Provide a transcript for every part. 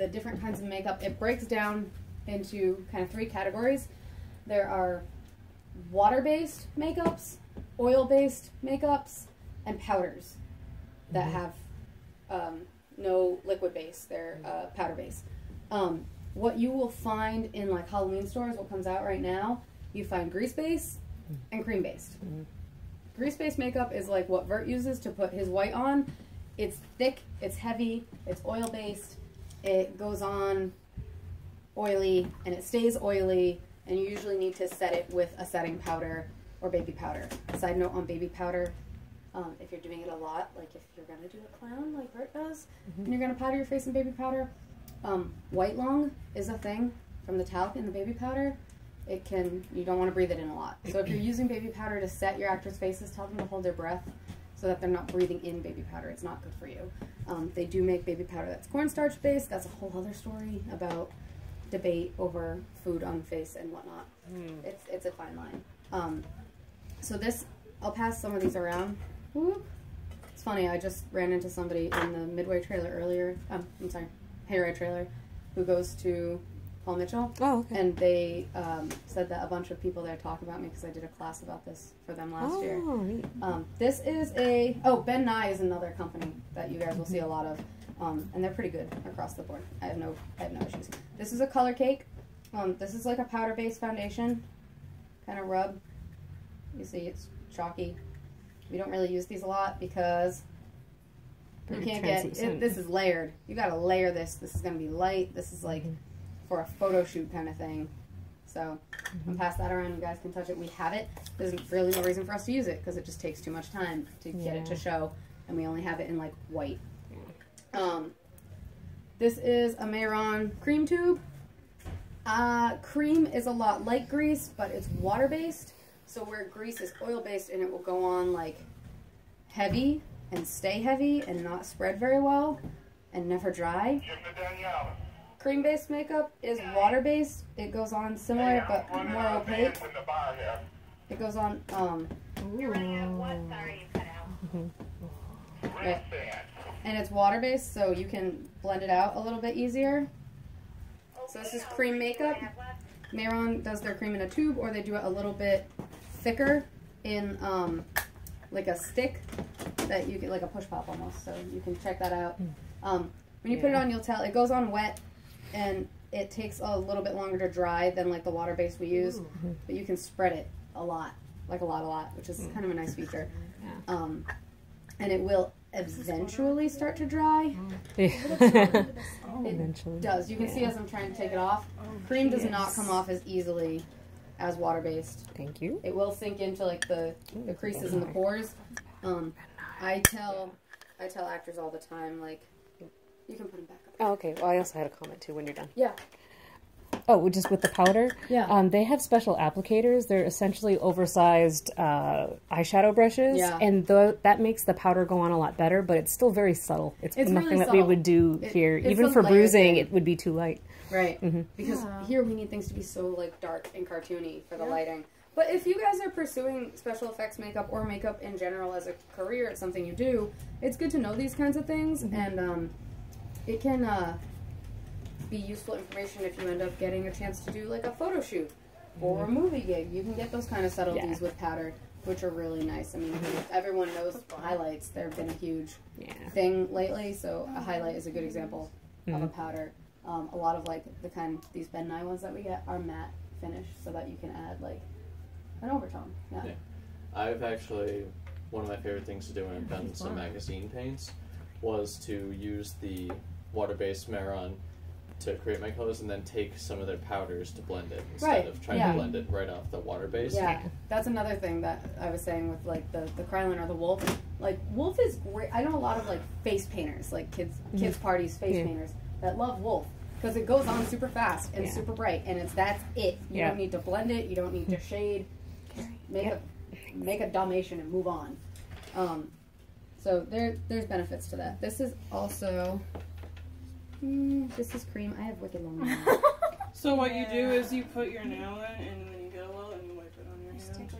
the different kinds of makeup, it breaks down into kind of 3 categories. There are water-based makeups, oil-based makeups, and powders that have no liquid base. They're powder base. What you will find in like Halloween stores, what comes out right now, you find grease-based and cream-based. Grease-based makeup is like what Vert uses to put his white on. It's thick, it's heavy, it's oil-based, it goes on oily, and it stays oily, and you usually need to set it with a setting powder or baby powder. Side note on baby powder, if you're doing it a lot, like if you're going to do a clown like Vert does, and you're going to powder your face in baby powder, white long is a thing from the talc in the baby powder. You don't want to breathe it in a lot. So if you're using baby powder to set your actors' faces, tell them to hold their breath so that they're not breathing in baby powder. It's not good for you. They do make baby powder that's cornstarch based. That's a whole other story about debate over food on face and whatnot. It's a fine line. So this, I'll pass some of these around. Whoop. It's funny, I just ran into somebody in the Midway trailer earlier, I'm sorry, Hayride trailer, who goes to Paul Mitchell. Oh, okay. And they said that a bunch of people there talk about me because I did a class about this for them last year. Neat. This is Ben Nye is another company that you guys will see a lot of, and they're pretty good across the board. I have no issues. This is a color cake. This is like a powder-based foundation, kind of rub. You see, it's chalky. We don't really use these a lot because you can't get this is layered. You got to layer this. This is going to be light. This is like for a photo shoot kind of thing. So I'll pass that around. You guys can touch it. We have it. There's really no reason for us to use it because it just takes too much time to get it to show, and we only have it in like white. This is a Mehron cream tube. Cream is a lot like grease, but it's water-based. So where grease is oil-based and it will go on like heavy and stay heavy and not spread very well and never dry. Cream-based makeup is water-based. It goes on similar but more opaque. It goes on, right. And it's water-based, so you can blend it out a little bit easier. So this is cream makeup. Mehron does their cream in a tube, or they do it a little bit thicker in like a stick that you get, like a push pop almost. So you can check that out. When you put it on, you'll tell it goes on wet, and it takes a little bit longer to dry than like the water base we use. But you can spread it a lot, like a lot, which is kind of a nice feature. And it will eventually start to dry. It does. You can see as I'm trying to take it off. Cream does not come off as easily as water-based. Thank you. It will sink into like the creases and the pores. I tell actors all the time, like, you can put them back up. Oh, okay. Well, I also had a comment too when you're done. Yeah. Oh, just with the powder? Yeah. They have special applicators. They're essentially oversized eyeshadow brushes. Yeah. And that makes the powder go on a lot better, but it's still very subtle. It's nothing really that we would do here. Even for bruising, it would be too light. Right. Because here we need things to be so like dark and cartoony for the lighting. But if you guys are pursuing special effects makeup or makeup in general as a career, it's something you do, it's good to know these kinds of things. And it can be useful information if you end up getting a chance to do like a photo shoot or a movie gig. You can get those kind of subtleties with powder, which are really nice. I mean, everyone knows highlights. They've been a huge thing lately, so a highlight is a good example of a powder. A lot of like these Ben Nye ones that we get are matte finish, so that you can add like an overtone. Yeah. I've actually, one of my favorite things to do when I've done some magazine paints was to use the water-based Mehron to create my colors and then take some of their powders to blend it instead of trying to blend it right off the water base. Yeah, that's another thing that I was saying with like the Krylon or the Wolf. Like Wolf is great. I know a lot of like face painters, like kids parties face painters that love Wolf because it goes on super fast and super bright, and that's it. You don't need to blend it. You don't need to shade. Make a Dalmatian and move on. So there's benefits to that. This is also. This is cream. I have wicked long nails. So what you do is you put your nail in and then you get a little and you wipe it on your hand.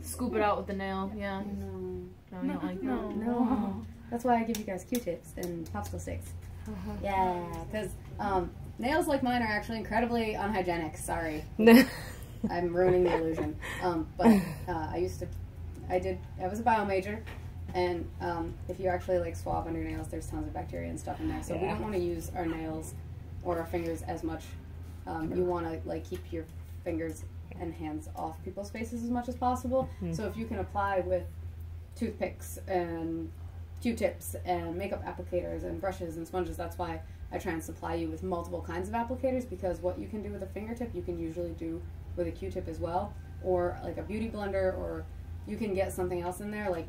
Scoop it out with the nail. Yeah. No, you don't like that. No. That's why I give you guys Q-tips and popsicle sticks. Yeah, because Nails like mine are actually incredibly unhygienic. Sorry. I'm ruining the illusion. But I was a bio major, and if you actually like swab under your nails, there's tons of bacteria and stuff in there. So we don't want to use our nails or our fingers as much. You want to like keep your fingers and hands off people's faces as much as possible. So if you can apply with toothpicks and Q-tips and makeup applicators and brushes and sponges, that's why I try and supply you with multiple kinds of applicators, because what you can do with a fingertip, you can usually do with a Q-tip as well, or like a beauty blender, or you can get something else in there. Like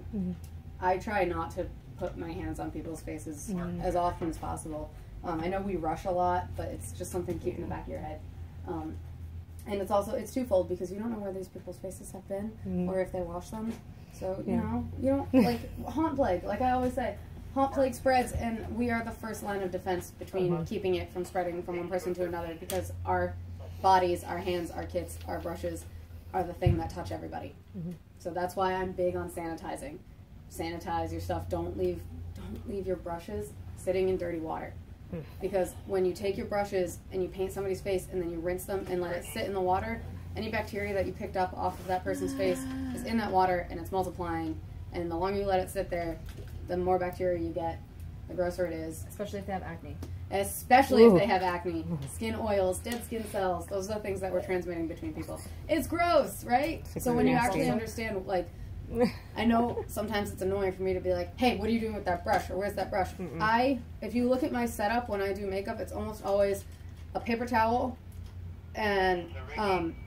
I try not to put my hands on people's faces as often as possible. I know we rush a lot, but it's just something to keep in the back of your head. And it's twofold, because you don't know where these people's faces have been or if they wash them. So, you know, you don't, like, haunt plague, like I always say, haunt plague spreads, and we are the first line of defense between keeping it from spreading from one person to another, because our bodies, our hands, our kits, our brushes are the thing that touch everybody. So that's why I'm big on sanitizing. Sanitize your stuff. Don't leave your brushes sitting in dirty water. Because when you take your brushes and you paint somebody's face and then you rinse them and let it sit in the water, any bacteria that you picked up off of that person's face is in that water, and it's multiplying. And the longer you let it sit there, the more bacteria you get, the grosser it is. Especially if they have acne. Especially if they have acne. Skin oils, dead skin cells, those are the things that we're transmitting between people. It's gross, right? So when you actually understand, like, I know sometimes it's annoying for me to be like, hey, what are you doing with that brush? Or where's that brush? If you look at my setup when I do makeup, it's almost always a paper towel and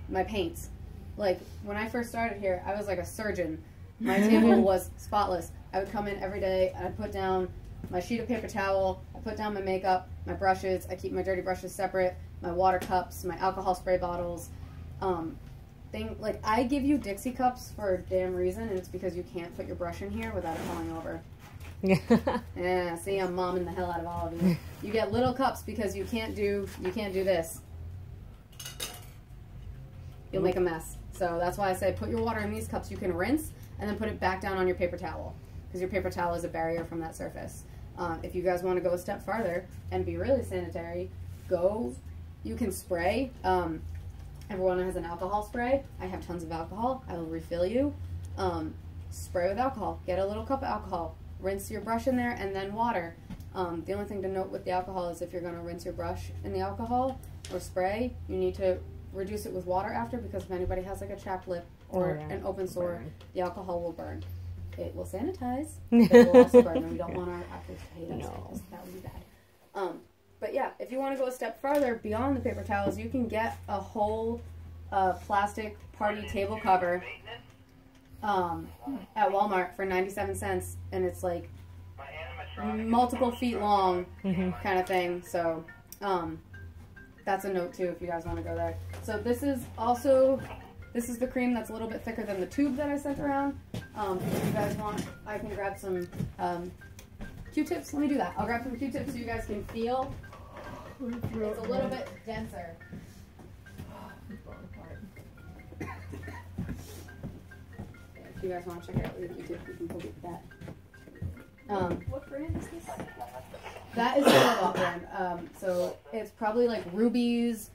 my paints. Like, when I first started here, I was like a surgeon. My table was spotless. I would come in every day, I'd put down my sheet of paper towel, I put down my makeup, my brushes, I keep my dirty brushes separate, my water cups, my alcohol spray bottles. Like, I give you Dixie cups for a damn reason, and it's because you can't put your brush in here without it falling over. Yeah, see, I'm momming the hell out of all of you. You get little cups because you can't do this. You'll make a mess. So that's why I say put your water in these cups. You can rinse and then put it back down on your paper towel, because your paper towel is a barrier from that surface. If you guys want to go a step farther and be really sanitary, you can spray. Everyone has an alcohol spray. I have tons of alcohol. I will refill you. Spray with alcohol. Get a little cup of alcohol. Rinse your brush in there and then water. The only thing to note with the alcohol is if you're going to rinse your brush in the alcohol or spray, you need to reduce it with water after, because if anybody has like a chapped lip or an open sore, the alcohol will burn. It will sanitize, but it will also burn, and we don't want our actors to hate us. No. That would be bad. But yeah, if you want to go a step farther beyond the paper towels, you can get a whole plastic party table cover at Walmart for 97 cents, and it's like multiple feet long kind of thing. So that's a note too if you guys want to go there. So this is the cream that's a little bit thicker than the tube that I sent around. If you guys want, I can grab some Q-tips. Let me do that. I'll grab some Q-tips so you guys can feel. It's a little bit denser. If you guys want to check it out with a Q-tip, you can go get that. What brand is this? That is a Robot brand. So it's probably like Rubies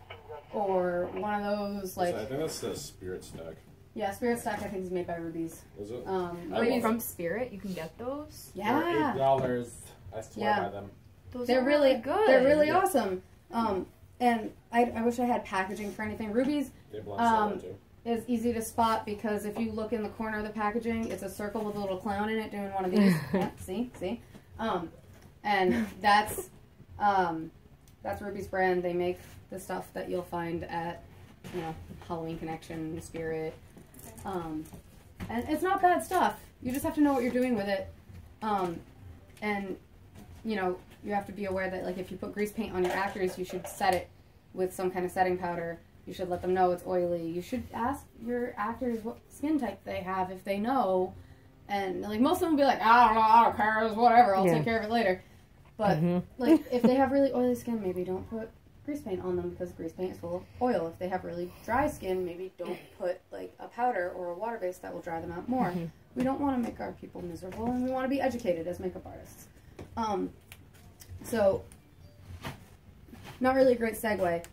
or one of those like. I think that's the Spirit Stack. Yeah, Spirit Stack I think is made by Rubies. Is it? From Spirit, you can get those. Yeah. $8. I swear by them. They're really good. They're really awesome. And I wish I had packaging for anything. Rubies is easy to spot because if you look in the corner of the packaging, it's a circle with a little clown in it doing one of these. Yeah, see? And that's Ruby's brand. They make the stuff that you'll find at, Halloween Connection, Spirit. And it's not bad stuff. You just have to know what you're doing with it. And, you have to be aware that, like, if you put grease paint on your actors, you should set it with some kind of setting powder. You should let them know it's oily. You should ask your actors what skin type they have if they know. And, like, most of them will be like, I don't know, I don't care, whatever, I'll take care of it later. But, like, if they have really oily skin, maybe don't put grease paint on them because grease paint is full of oil. If they have really dry skin, maybe don't put, like, a powder or a water base that will dry them out more. We don't want to make our people miserable, and we want to be educated as makeup artists. So, not really a great segue.